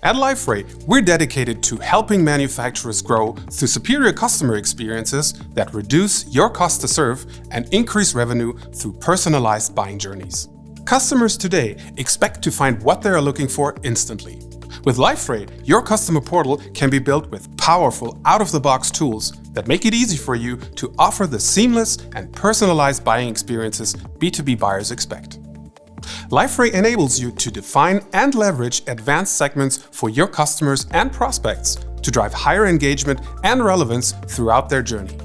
At Liferay, we're dedicated to helping manufacturers grow through superior customer experiences that reduce your cost to serve and increase revenue through personalized buying journeys. Customers today expect to find what they are looking for instantly. With Liferay, your customer portal can be built with powerful, out-of-the-box tools that make it easy for you to offer the seamless and personalized buying experiences B2B buyers expect. Liferay enables you to define and leverage advanced segments for your customers and prospects to drive higher engagement and relevance throughout their journey.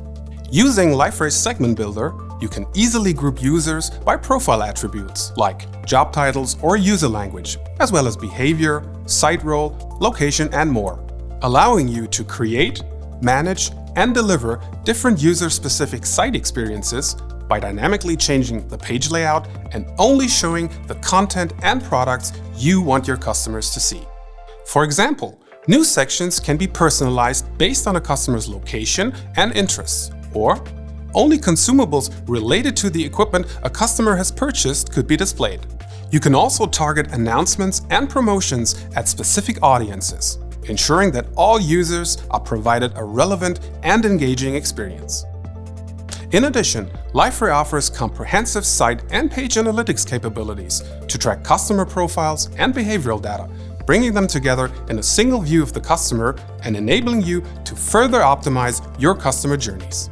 Using Liferay's Segment Builder, you can easily group users by profile attributes like job titles or user language, as well as behavior, site role, location, and more, allowing you to create, manage, and deliver different user-specific site experiences by dynamically changing the page layout and only showing the content and products you want your customers to see. For example, news sections can be personalized based on a customer's location and interests, or only consumables related to the equipment a customer has purchased could be displayed. You can also target announcements and promotions at specific audiences, ensuring that all users are provided a relevant and engaging experience. In addition, Liferay offers comprehensive site and page analytics capabilities to track customer profiles and behavioral data, bringing them together in a single view of the customer and enabling you to further optimize your customer journeys.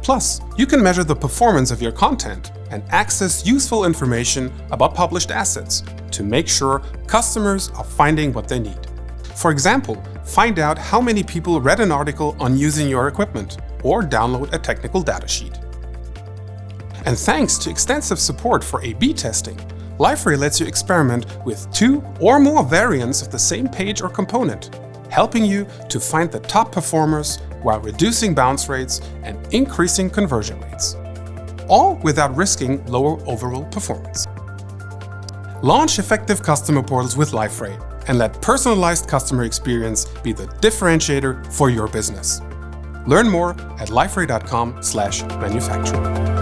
Plus, you can measure the performance of your content and access useful information about published assets to make sure customers are finding what they need. For example, find out how many people read an article on using your equipment or download a technical data sheet. And thanks to extensive support for A/B testing, Liferay lets you experiment with 2 or more variants of the same page or component, helping you to find the top performers while reducing bounce rates and increasing conversion rates, all without risking lower overall performance. Launch effective customer portals with Liferay and let personalized customer experience be the differentiator for your business. Learn more at liferay.com/manufacturing.